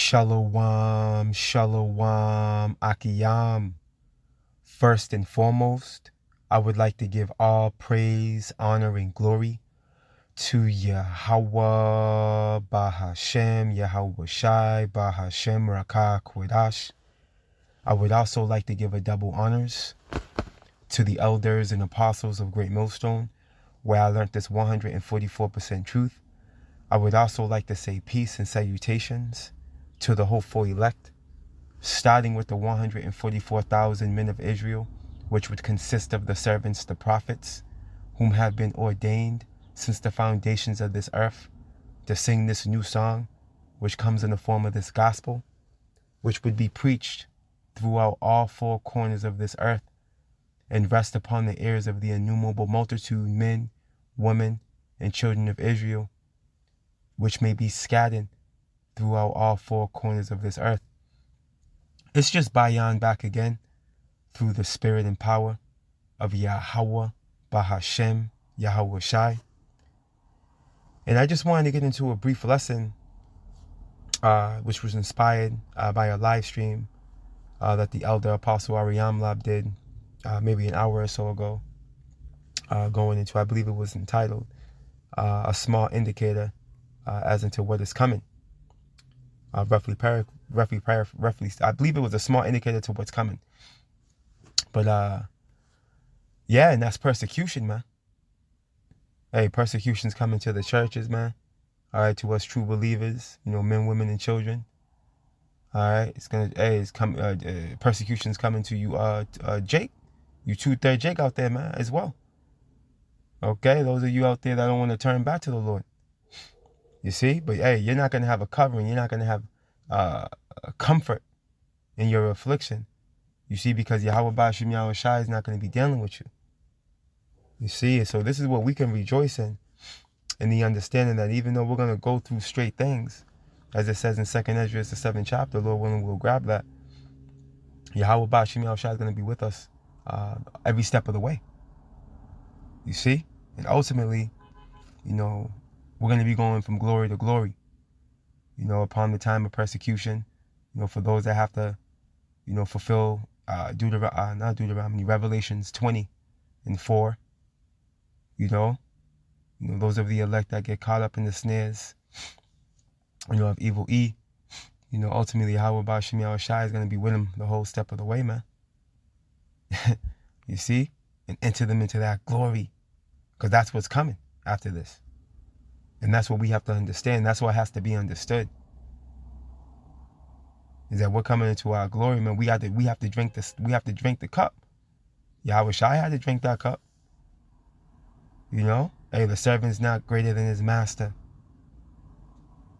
Shalom, shalom, akiyam. First and foremost, I would like to give all praise, honor, and glory to YAHAWAH, BAHASHAM, YAHAWASHI, BAHASHAM, Rakah, Kodash. I would also like to give a double honors to the elders and apostles of Great Millstone, where I learned this 144% truth. I would also like to say peace and salutations to the hopeful elect, starting with the 144,000 men of Israel, which would consist of the servants, the prophets, whom have been ordained since the foundations of this earth to sing this new song, which comes in the form of this gospel, which would be preached throughout all four corners of this earth and rest upon the ears of the innumerable multitude, men, women, and children of Israel, which may be scattered throughout all four corners of this earth. It's just Bayan back again through the spirit and power of YAHAWAH, BAHASHAM, YAHAWASHI. And I just wanted to get into a brief lesson which was inspired by a live stream that the elder Apostle Ariam Lab did maybe an hour or so ago, going into, I believe it was entitled A Small Indicator as into what is coming. Roughly, I believe it was a small indicator to what's coming. But yeah, and that's persecution, man. Hey, persecution's coming to the churches, man. All right, to us true believers, men, women, and children. All right, persecution's coming to you, Jake, you 2/3 Jake out there, man, as well. Okay, those of you out there that don't want to turn back to the Lord. You see, but hey, you're not gonna have a covering. You're not gonna have a comfort in your affliction. You see, because YAHAWASHI is not going to be dealing with you. You see, so this is what we can rejoice in the understanding that even though we're going to go through straight things, as it says in 2nd Ezra, the 7th chapter, Lord willing, we'll grab that. YAHAWASHI is going to be with us every step of the way. You see, and ultimately, we're going to be going from glory to glory. Upon the time of persecution, for those that have to, fulfill Revelations 20:4. Those of the elect that get caught up in the snares, of evil E. Ultimately, YAHAWASHI is going to be with them the whole step of the way, man. You see, and enter them into that glory, because that's what's coming after this. And that's what we have to understand. That's what has to be understood. Is that we're coming into our glory, man. We have to drink this. We have to drink the cup. YAHAWASHI had to drink that cup. Hey, the servant's not greater than his master.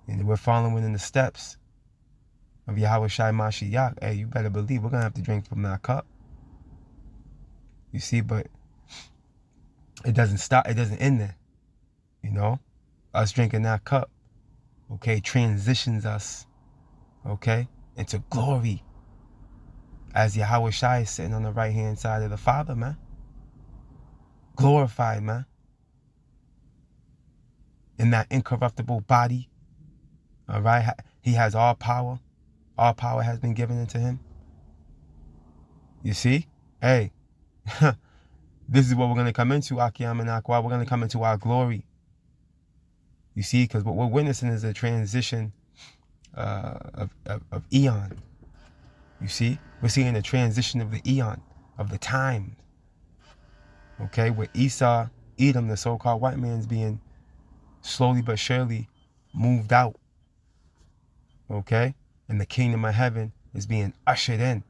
And we're following in the steps of YAHAWASHI Mashiach. Hey, you better believe we're gonna have to drink from that cup. You see, but it doesn't stop. It doesn't end there. Us drinking that cup, okay, transitions us, okay, into glory, as YAHAWASHI is sitting on the right-hand side of the Father, man. Glorified, man. In that incorruptible body, all right? He has all power. All power has been given into him. You see? Hey, this is what we're going to come into, Akiyam and Akwa. We're going to come into our glory. You see? Because what we're witnessing is a transition of eon. You see? We're seeing the transition of the eon, of the time. Okay? Where Esau, Edom, the so-called white man, is being slowly but surely moved out. Okay? And the kingdom of heaven is being ushered in.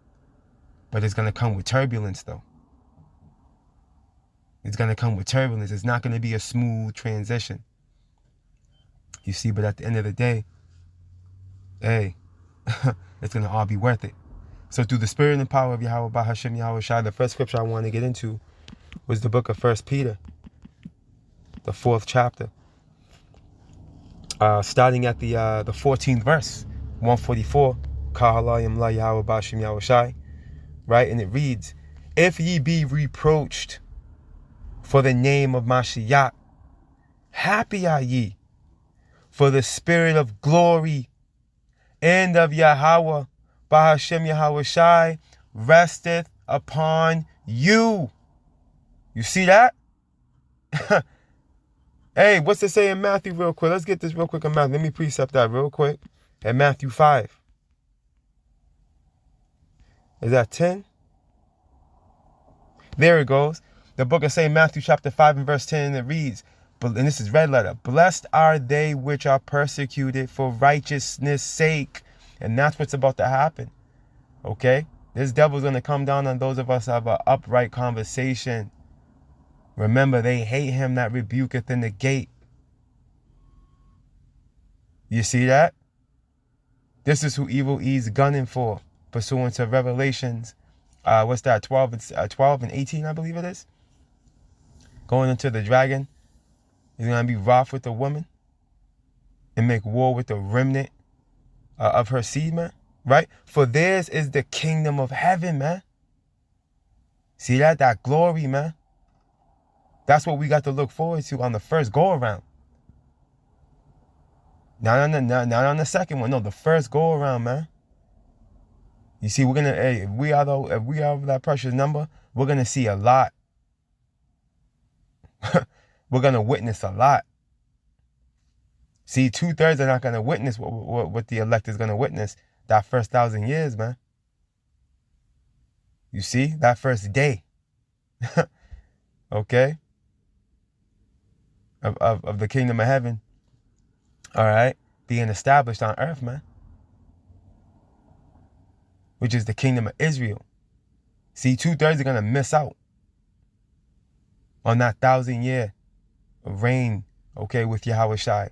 But it's going to come with turbulence, though. It's going to come with turbulence. It's not going to be a smooth transition. You see? But at the end of the day, hey, it's going to all be worth it. So through the spirit and power of Yahweh, BAHASHAM, YAHAWASHI, the first scripture I wanted to get into was the book of 1 Peter, the 4th chapter. Starting at the 14th verse, 144, Kahalayim la Yahweh BAHASHAM YAHAWASHI, right? And it reads, if ye be reproached for the name of Mashiach, happy are ye, for the spirit of glory and of Yahawah, BAHASHAM YAHAWASHI, resteth upon you. You see that? Hey, what's it say in Matthew real quick? Let's get this real quick in Matthew. Let me precept that real quick. At Matthew 5. Is that 10? There it goes. The book of St. Matthew chapter 5 and verse 10, and it reads, and this is red letter, blessed are they which are persecuted for righteousness' sake. And that's what's about to happen. Okay? This devil's going to come down on those of us who have an upright conversation. Remember, they hate him that rebuketh in the gate. You see that? This is who evil E's gunning for, pursuant to Revelations. What's that? 12 and 18, I believe it is. Going into the dragon. He's going to be wroth with the woman and make war with the remnant of her seed, man. Right? For theirs is the kingdom of heaven, man. See that? That glory, man. That's what we got to look forward to on the first go around. Not on the second one. No, the first go around, man. You see, we're gonna, hey, if we are that precious number, we're gonna see a lot. We're gonna witness a lot. See, 2/3 are not gonna witness what the elect is gonna witness that first 1,000 years, man. You see, that first day. Okay? Of the kingdom of heaven. All right? Being established on earth, man. Which is the kingdom of Israel. See, 2/3 are going to miss out on that 1,000-year reign, okay, with Yahawashi,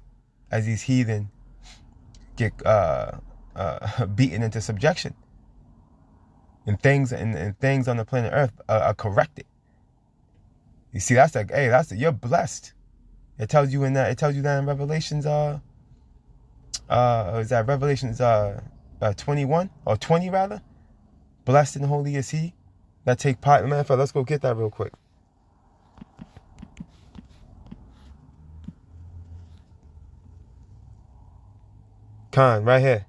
as these heathen get beaten into subjection. And things on the planet Earth are corrected. You see, that's like, hey, you're blessed. It tells you that in Revelations, is that Revelations 21 or 20 rather? Blessed and holy is he that take part. Man, let's go get that real quick. Right here.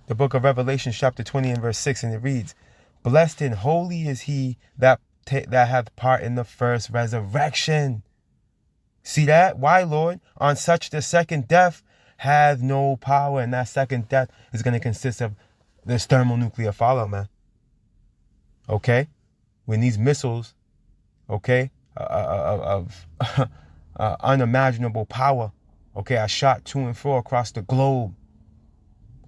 The book of Revelation chapter 20 and verse 6, and it reads, blessed and holy is he that hath part in the first resurrection. See that? Why, Lord? On such the second death hath no power. And that second death is going to consist of this thermonuclear fallout, man. Okay? When these missiles, okay, of unimaginable power, okay, are shot to and fro across the globe,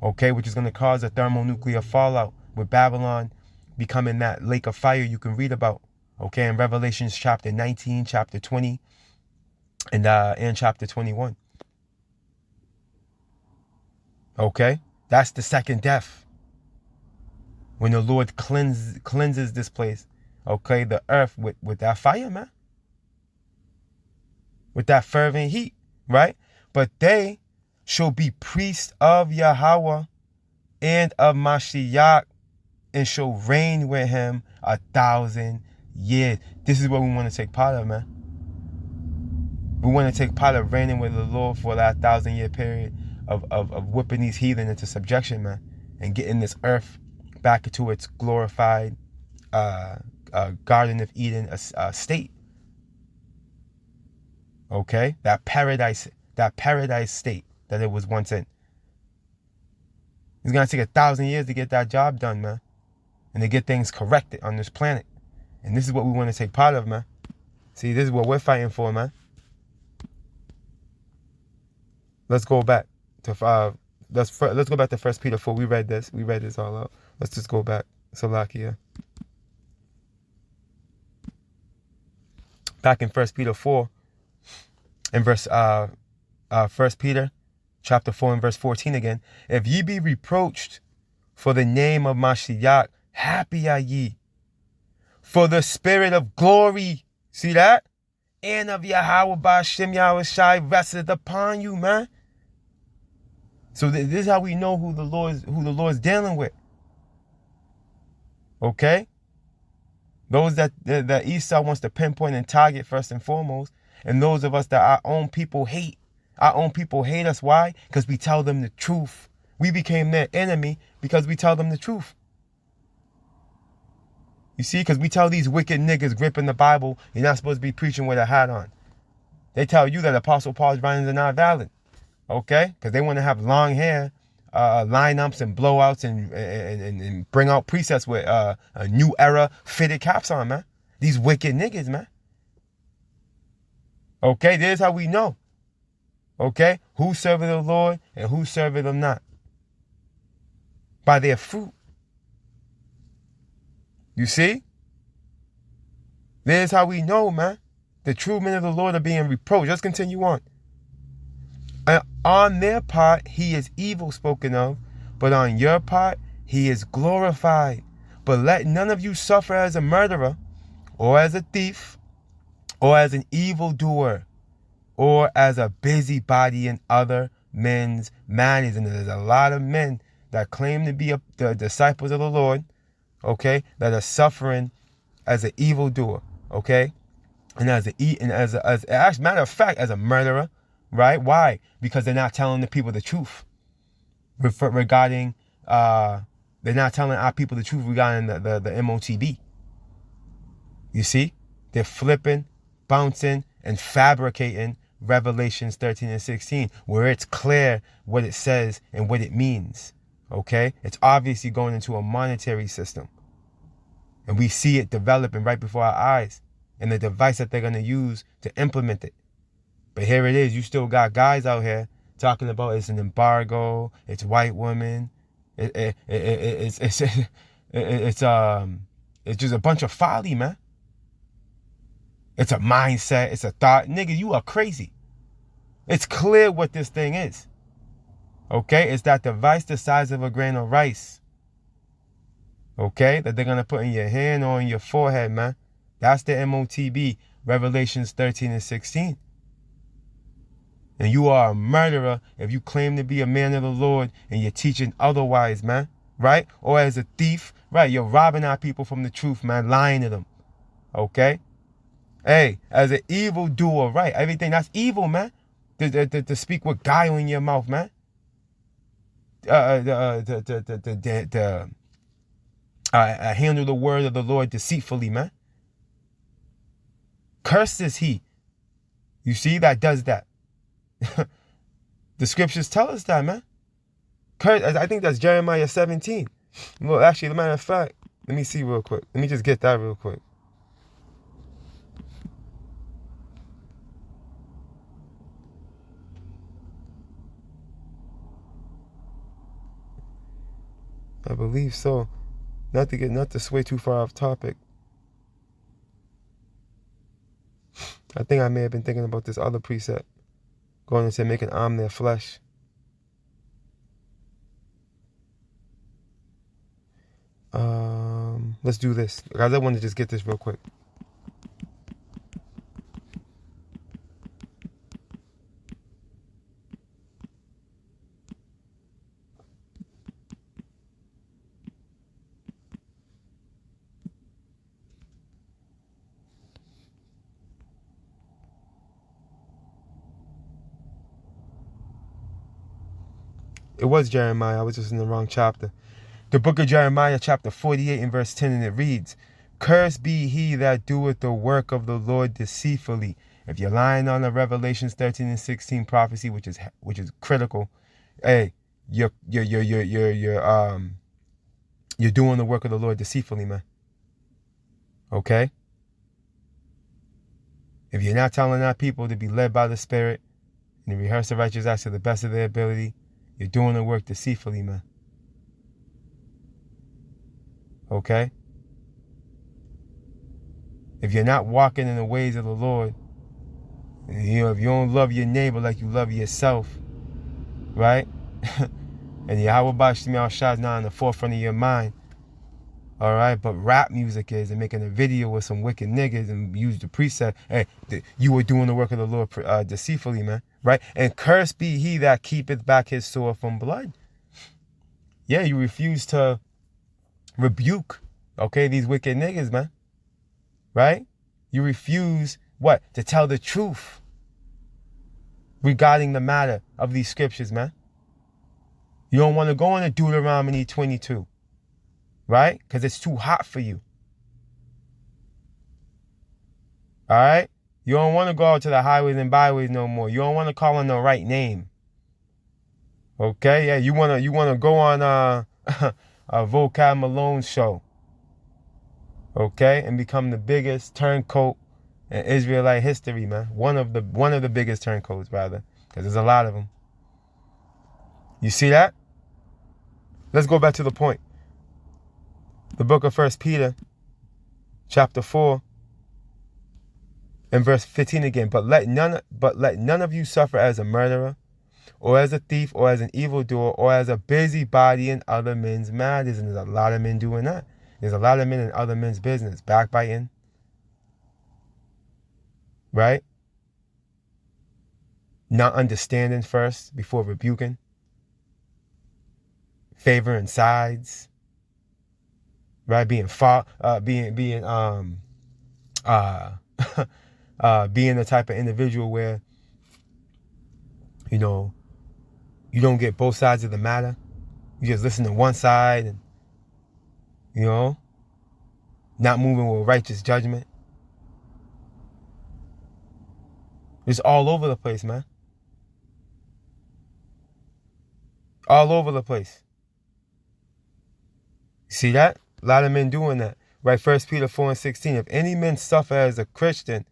okay, which is going to cause a thermonuclear fallout with Babylon becoming that lake of fire you can read about, okay, in Revelations chapter 19, chapter 20, and chapter 21. Okay? That's the second death. When the Lord cleanses this place, okay, the earth with that fire, man. With that fervent heat, right? But they shall be priests of Yahawah and of Mashiach, and shall reign with him 1,000 years. This is what we want to take part of, man. We want to take part of reigning with the Lord for that 1,000-year period of whipping these heathen into subjection, man, and getting this earth back into its glorified Garden of Eden state. Okay, that paradise state that it was once in. It's gonna take 1,000 years to get that job done, man, and to get things corrected on this planet. And this is what we want to take part of, man. See, this is what we're fighting for, man. Let's go back to let's go back to 1 Peter 4. We read this all out. Let's just go back. Salakia. Back in 1 Peter 4, in verse 1 Peter chapter 4 and verse 14 again. If ye be reproached for the name of Mashiach, happy are ye. For the spirit of glory, see that? And of Yahawah BAHASHAM YAHAWASHI resteth upon you, man. So this is how we know who the Lord's dealing with. Okay? Those that Esau wants to pinpoint and target first and foremost, and those of us that our own people hate. Our own people hate us. Why? Because we tell them the truth. We became their enemy because we tell them the truth. You see, because we tell these wicked niggas gripping the Bible, you're not supposed to be preaching with a hat on. They tell you that Apostle Paul's writings are not valid. Okay? Because they want to have long hair, lineups and blowouts and bring out precepts with a new era fitted caps on, man. These wicked niggas, man. Okay? This is how we know. Okay? Who serveth the Lord and who serveth him not. By their fruit. You see? This is how we know, man. The true men of the Lord are being reproached. Let's continue on. And on their part, he is evil spoken of, but on your part, he is glorified. But let none of you suffer as a murderer, or as a thief, or as an evildoer, or as a busybody in other men's matters. And there's a lot of men that claim to be the disciples of the Lord, okay, that are suffering as an evildoer, okay, and as a matter of fact, as a murderer, right? Why? Because they're not telling the people the truth regarding. They're not telling our people the truth regarding the MOTB. You see, they're flipping, bouncing, and fabricating Revelations 13 and 16, where it's clear what it says and what it means. Okay, it's obviously going into a monetary system. And we see it developing right before our eyes and the device that they're going to use to implement it. But here it is. You still got guys out here talking about it's an embargo. It's white women. It's just a bunch of folly, man. It's a mindset. It's a thought. Nigga, you are crazy. It's clear what this thing is. Okay? It's that device the size of a grain of rice. Okay? That they're going to put in your hand or in your forehead, man. That's the MOTB, Revelations 13 and 16. And you are a murderer if you claim to be a man of the Lord and you're teaching otherwise, man. Right? Or as a thief, right? You're robbing our people from the truth, man. Lying to them. Okay? Hey, as an evildoer, right? Everything that's evil, man. To speak with guile in your mouth, man. Handle the word of the Lord deceitfully, man. Cursed is he. You see, that does that. The scriptures tell us that, man. I think that's Jeremiah 17. Well, actually, as a matter of fact, let me see real quick. Let me just get that real quick. I believe so. Not to sway too far off topic. I think I may have been thinking about this other precept. Going and say make an arm their flesh. Let's do this. Guys, I want to just get this real quick. It was Jeremiah. I was just in the wrong chapter. The book of Jeremiah, chapter 48 and verse 10, and it reads, "Cursed be he that doeth the work of the Lord deceitfully." If you're lying on the Revelations 13 and 16 prophecy, which is critical, hey, you're doing the work of the Lord deceitfully, man. Okay? If you're not telling our people to be led by the Spirit and to rehearse the righteous acts to the best of their ability, you're doing the work deceitfully, man. Okay? If you're not walking in the ways of the Lord, if you don't love your neighbor like you love yourself, right? And YAHAWASHI is not in the forefront of your mind, all right? But rap music is, and making a video with some wicked niggas and use the precept, hey, you were doing the work of the Lord deceitfully, man, right? And cursed be he that keepeth back his sword from blood. Yeah, you refuse to rebuke, okay, these wicked niggas, man, right? You refuse, what? To tell the truth regarding the matter of these scriptures, man. You don't want to go into Deuteronomy 22, right? Because it's too hot for you. All right? You don't want to go out to the highways and byways no more. You don't want to call on the right name. Okay? Yeah, you wanna go on a Vocab Malone show. Okay? And become the biggest turncoat in Israelite history, man. One of the biggest turncoats, rather. Because there's a lot of them. You see that? Let's go back to the point. The book of 1 Peter, chapter 4, and verse 15 again. But let none of you suffer as a murderer, or as a thief, or as an evildoer, or as a busybody in other men's matters. And there's a lot of men doing that. There's a lot of men in other men's business, backbiting, right? Not understanding first before rebuking, favoring sides, right? Being the type of individual where, you know, you don't get both sides of the matter. You just listen to one side and, you know, not moving with righteous judgment. It's all over the place, man. All over the place. See that? A lot of men doing that. Right? 1 Peter 4 and 16. If any man suffer as a Christian,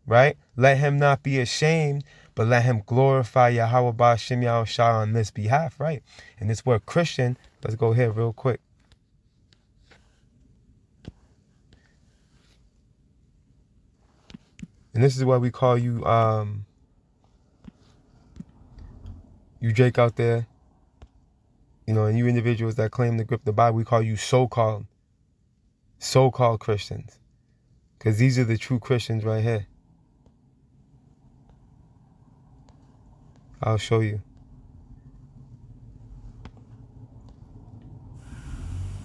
right, let him not be ashamed, but let him glorify YAHAWAH BAHASHAM YAHAWASHI on this behalf, right? And this word Christian, let's go here real quick. And this is why we call you, you Jake out there, you know, and you individuals that claim to grip the Bible, we call you so-called Christians. Because these are the true Christians right here. I'll show you.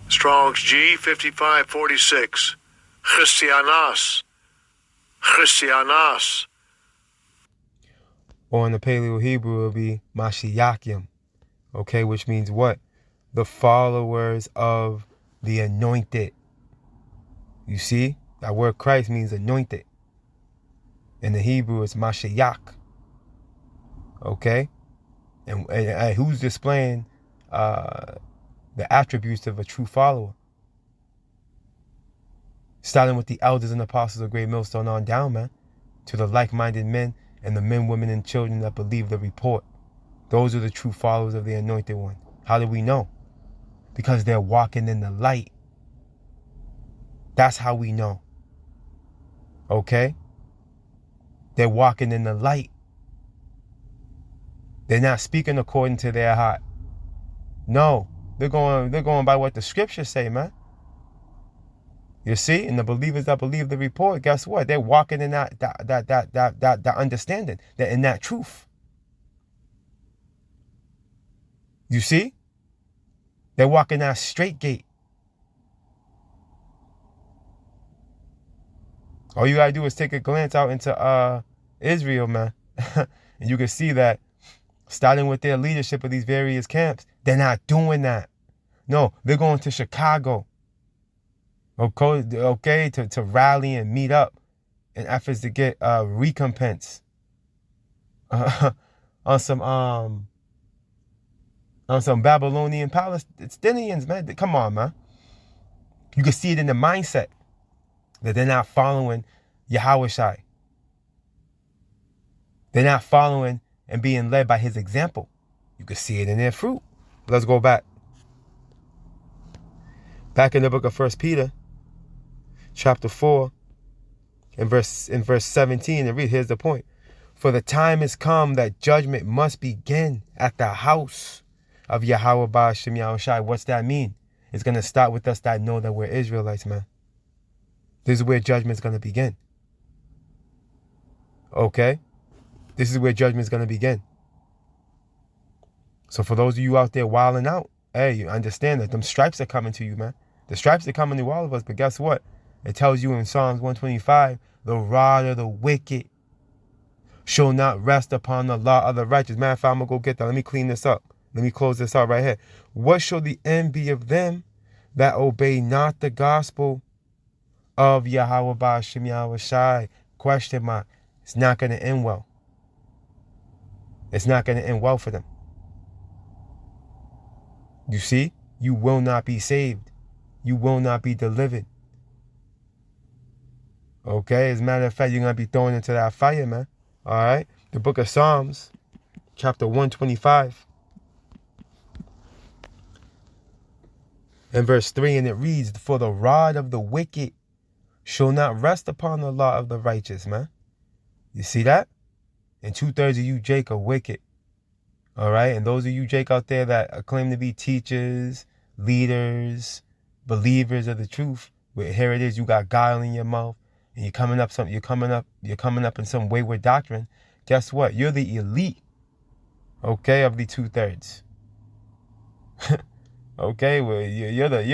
Strong's G 5546. Christianas. Or in the Paleo Hebrew, it will be Mashiachim. Okay, which means what? The followers of the anointed. You see? That word Christ means anointed. In the Hebrew, it's Mashiach. Okay? And who's displaying the attributes of a true follower? Starting with the elders and apostles of Great Millstone on down, man. To the like-minded men and the men, women, and children that believe the report. Those are the true followers of the Anointed One. How do we know? Because they're walking in the light. That's how we know. Okay? They're walking in the light. They're not speaking according to their heart. No, they're going by what the scriptures say, man. You see, and the believers that believe the report, guess what? They're walking in that understanding, that in that truth. You see? They're walking that straight gate. All you gotta do is take a glance out into Israel, man. And you can see that starting with their leadership of these various camps, they're not doing that. No, they're going to Chicago. Okay, to rally and meet up in efforts to get recompense on some Babylonian Palestinians, man. Come on, man. You can see it in the mindset that they're not following YAHAWASHI. They're not following and being led by his example. You can see it in their fruit. Let's go back. Back in the book of 1 Peter, chapter 4, in verse 17, and read, here's the point. For the time is come that judgment must begin at the house of YAHAWAH BAHASHAM YAHAWASHI. What's that mean? It's going to start with us that know that we're Israelites, man. This is where judgment's going to begin. Okay? This is where judgment's going to begin. So for those of you out there wilding out, hey, you understand that them stripes are coming to you, man. The stripes are coming to all of us, but guess what? It tells you in Psalms 125, the rod of the wicked shall not rest upon the law of the righteous. Matter of fact, I'm going to go get that. Let me clean this up. Let me close this out right here. What shall the end be of them that obey not the gospel of Yahawah BAHASHAM YAHAWASHI? Question mark. It's not going to end well. It's not going to end well for them. You see? You will not be saved. You will not be delivered. Okay? As a matter of fact, you're going to be thrown into that fire, man. All right? The book of Psalms, chapter 125. And verse 3, and it reads, for the rod of the wicked shall not rest upon the law of the righteous, man. You see that? And 2/3 of you, Jake, are wicked. All right? And those of you, Jake, out there that claim to be teachers, leaders, believers of the truth, where here it is, you got guile in your mouth, and you're coming up in some wayward doctrine. Guess what? You're the elite, okay, of the 2/3. Okay, well, you're that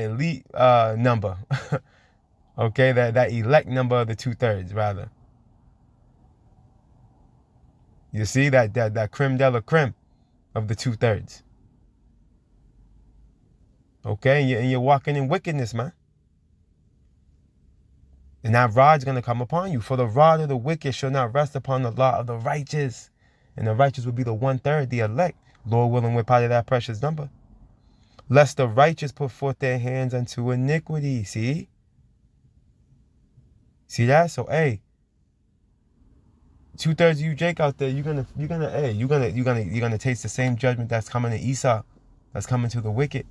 elite number. Okay, that elect number of the 2/3 rather. You see that creme de la creme of the 2/3. Okay, and you're walking in wickedness, man. And that rod's gonna come upon you. For the rod of the wicked shall not rest upon the law of the righteous. And the righteous will be the 1/3, the elect. Lord willing, we're part of that precious number. Lest the righteous put forth their hands unto iniquity. See? See that? So hey, 2/3 of you, Jake, out there, you're gonna taste the same judgment that's coming to Esau, that's coming to the wicked.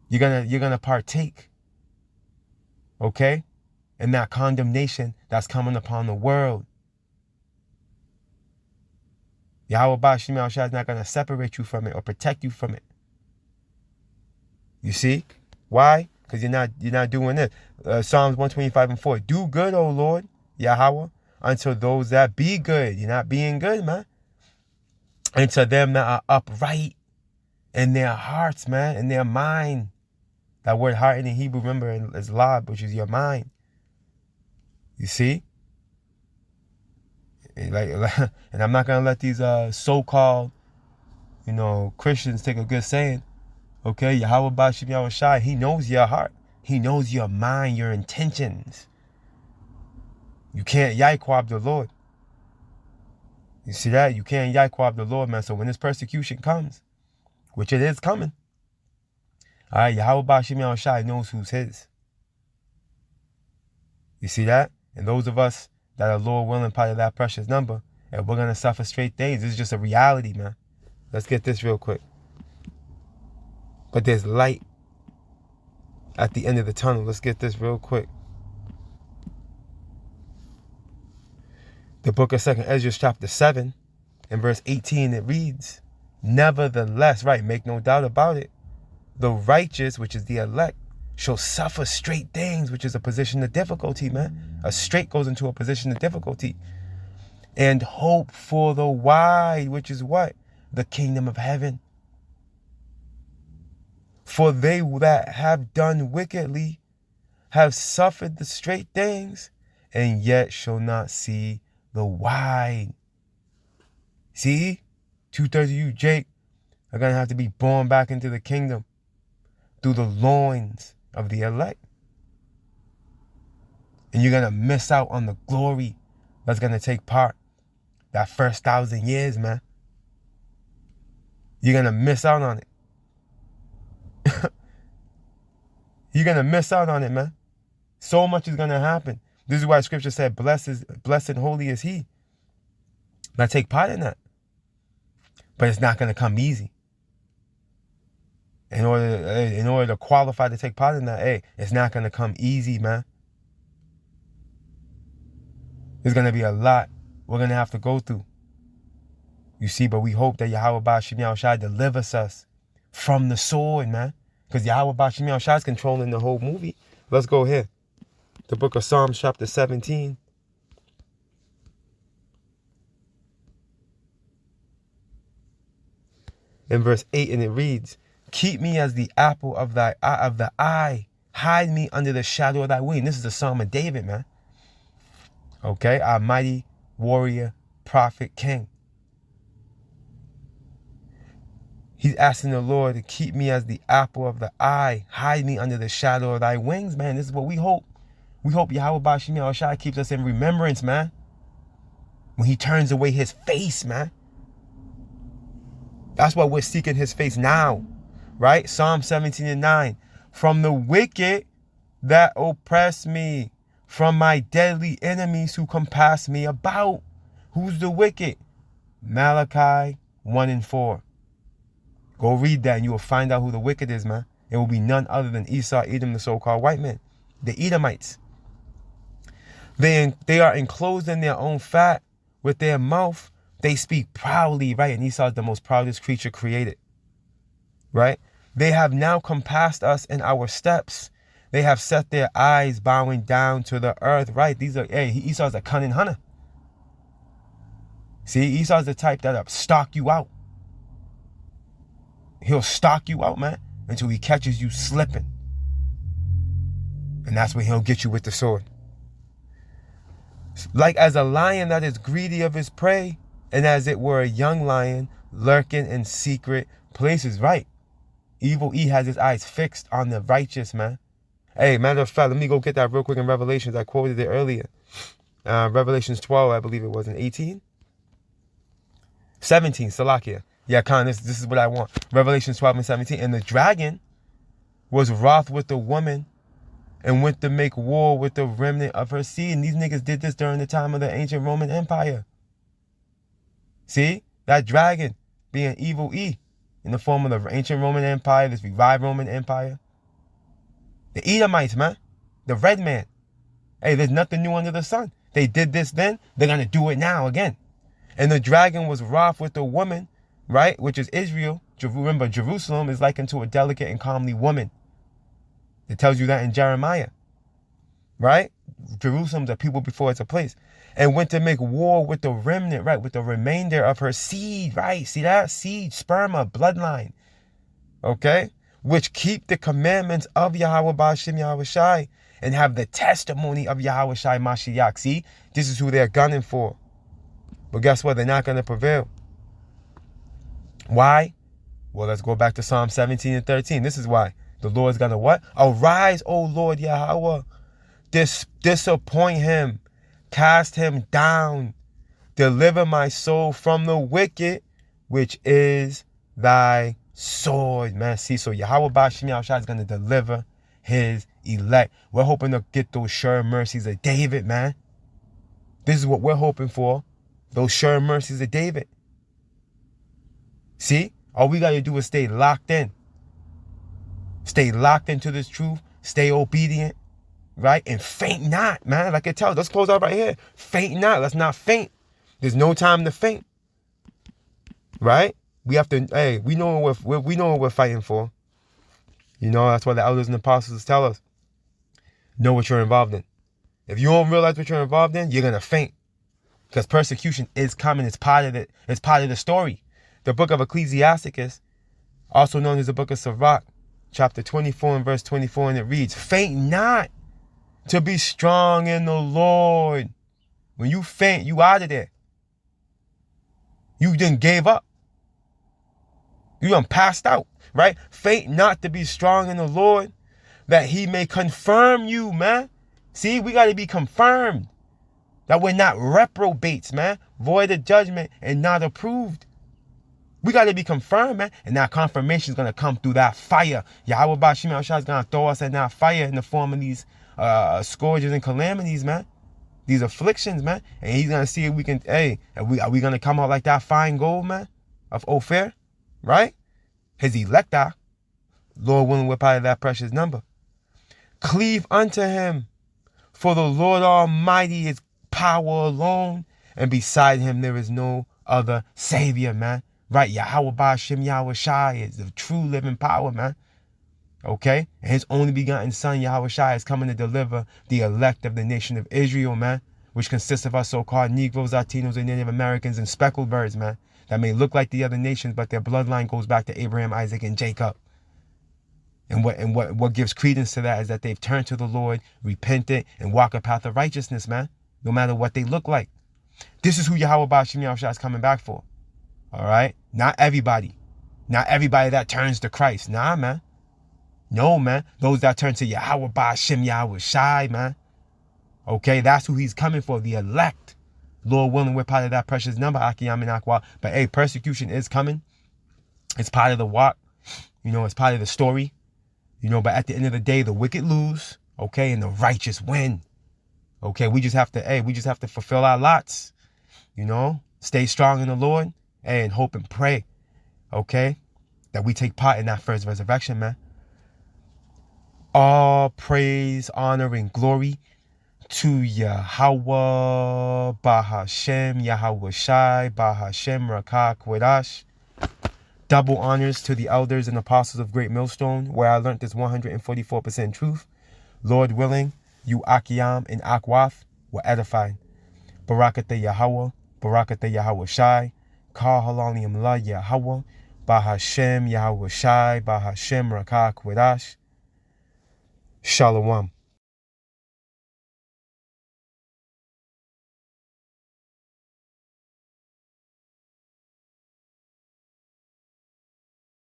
You're gonna partake, okay, in that condemnation that's coming upon the world. Yahawah BAHASHAM YAHAWASHI is not going to separate you from it or protect you from it. You see? Why? Because you're not doing this. Psalms 125:4. Do good, O Lord, Yahawah, unto those that be good. You're not being good, man. And to them that are upright in their hearts, man, in their mind. That word heart in the Hebrew, remember, is lab, which is your mind. You see? And I'm not gonna let these so-called, Christians take a good saying. Okay, Yahawah BAHASHAM YAHAWASHI, he knows your heart. He knows your mind, your intentions. You can't YAHWAH the Lord. You see that? You can't YAHWAH the Lord, man. So when this persecution comes, which it is coming, all right, Yahawah BAHASHAM YAHAWASHI knows who's his. You see that? And those of us that are Lord willing part of that precious number, and we're going to suffer straight things. This is just a reality, man. Let's get this real quick. But there's light at the end of the tunnel. Let's get this real quick. The book of 2nd Ezra, chapter 7, and verse 18, it reads, nevertheless, right, make no doubt about it, the righteous, which is the elect, shall suffer straight things, which is a position of difficulty, man. A straight goes into a position of difficulty. And hope for the wide, which is what? The kingdom of heaven. For they that have done wickedly have suffered the straight things, and yet shall not see the wide. See? 2/3 of you, Jake, are going to have to be born back into the kingdom through the loins of the elect. And you're going to miss out on the glory that's going to take part that first 1,000 years, man. You're going to miss out on it. You're going to miss out on it, man. So much is going to happen. This is why scripture said, blessed and holy is he. Now take part in that. But it's not going to come easy. In order to qualify to take part in that, hey, it's not going to come easy, man. There's going to be a lot we're going to have to go through. You see, but we hope that Yahawah BAHASHAM YAHAWASHI delivers us from the sword, man. Because Yahawah BAHASHAM YAHAWASHI is controlling the whole movie. Let's go here. The book of Psalms, chapter 17. In verse 8, and it reads, keep me as the apple of the eye. Hide me under the shadow of thy wing. This is the Psalm of David, man. Okay, our mighty warrior prophet, king. He's asking the Lord to keep me as the apple of the eye. Hide me under the shadow of thy wings, man. This is what we hope. We hope YAHAWASHI keeps us in remembrance, man. When he turns away his face, man. That's why we're seeking his face now. Right? Psalm 17:9. From the wicked that oppress me, from my deadly enemies who compass me about. Who's the wicked? Malachi 1:4. Go read that and you will find out who the wicked is, man. It will be none other than Esau, Edom, the so-called white men. The Edomites. They are enclosed in their own fat. With their mouth, they speak proudly, right? And Esau is the most proudest creature created. Right? They have now compassed us in our steps. They have set their eyes bowing down to the earth. Right? Esau's a cunning hunter. See, Esau's the type that'll stalk you out. He'll stalk you out, man, until he catches you slipping. And that's when he'll get you with the sword. Like as a lion that is greedy of his prey, and as it were a young lion lurking in secret places. Right? Evil E has his eyes fixed on the righteous, man. Hey, matter of fact, let me go get that real quick in Revelations. I quoted it earlier. Revelations 12, I believe it was, in 18. 17, Salakia. Yeah, Khan, this is what I want. Revelations 12 and 17. And the dragon was wroth with the woman and went to make war with the remnant of her seed. And these niggas did this during the time of the ancient Roman Empire. See? That dragon being evil E in the form of the ancient Roman Empire, this revived Roman Empire. The Edomites, man. The red man. Hey, there's nothing new under the sun. They did this then. They're going to do it now again. And the dragon was wroth with the woman, right, which is Israel. Remember, Jerusalem is likened to a delicate and comely woman. It tells you that in Jeremiah, right? Jerusalem's a people before it's a place. And went to make war with the remnant, right, with the remainder of her seed, right? See that? Seed, sperma, bloodline, okay? Which keep the commandments of Yahweh BAHASHAM YAHAWASHI and have the testimony of YAHAWASHI Mashiach. See, this is who they're gunning for. But guess what? They're not going to prevail. Why? Well, let's go back to Psalm 17 and 13. This is why. The Lord's going to what? Arise, O Lord Yahweh. Disappoint him. Cast him down. Deliver my soul from the wicked, which is thy sword. Man, see, so Yahweh BAHASHAM YAHAWASHI is going to deliver his elect. We're hoping to get those sure mercies of David, man. This is what we're hoping for. Those sure mercies of David. See? All we got to do is stay locked in. Stay locked into this truth. Stay obedient. Right? And faint not, man. Like it tells. Let's close out right here. Faint not. Let's not faint. There's no time to faint. Right? We have to, hey, we know what we're fighting for. You know, that's why the elders and apostles tell us. Know what you're involved in. If you don't realize what you're involved in, you're going to faint. Because persecution is coming. It's part of it. It's part of the story. The book of Ecclesiasticus, also known as the book of Sirach, chapter 24 and verse 24, and it reads, faint not to be strong in the Lord. When you faint, you out of there. You done gave up. You done passed out, right? Faint not to be strong in the Lord, that he may confirm you, man. See, we got to be confirmed. That we're not reprobates, man. Void of judgment and not approved. We got to be confirmed, man. And that confirmation is going to come through that fire. Yahweh BAHASHAM YAHAWASHI is going to throw us in that fire in the form of these scourges and calamities, man. These afflictions, man. And he's going to see if we can, hey, are we going to come out like that fine gold, man, of Ophir, right? His elect are. Lord willing, we're part of that precious number. Cleave unto him, for the Lord Almighty is power alone, and beside him there is no other Savior, man. Right? Yahweh BAHASHAM YAHAWASHI is the true living power, man. Okay? And his only begotten son, YAHAWASHI, is coming to deliver the elect of the nation of Israel, man, which consists of our so-called Negroes, Latinos, and Native Americans, and speckled birds, man, that may look like the other nations, but their bloodline goes back to Abraham, Isaac, and Jacob. And what gives credence to that is that they've turned to the Lord, repented, and walk a path of righteousness, man, no matter what they look like. This is who Yahweh BAHASHAM Yahushua is coming back for. All right? Not everybody. Not everybody that turns to Christ. Nah, man. No, man. Those that turn to Yahweh BAHASHAM YAHAWASHI, man. Okay, that's who he's coming for, the elect. Lord willing, we're part of that precious number, Akiyam and Akwa. But hey, persecution is coming. It's part of the walk. You know, it's part of the story. You know, but at the end of the day, the wicked lose, okay, and the righteous win. Okay, we just have to fulfill our lots. You know, stay strong in the Lord and hope and pray, okay, that we take part in that first resurrection, man. All praise, honor, and glory to YAHAWAH, BAHASHAM, YAHAWASHI, BAHASHAM, Rakah, Kwadash. Double honors to the elders and apostles of Great Millstone, where I learned this 144% truth. Lord willing, you Akiyam and Akwath were edified. Barakatah Yahawah, Barakatah Yahawashai, Ka Halalium La Yahawah, BAHASHAM Yahawashai, BAHASHAM Rakah Kwadash. Shalom.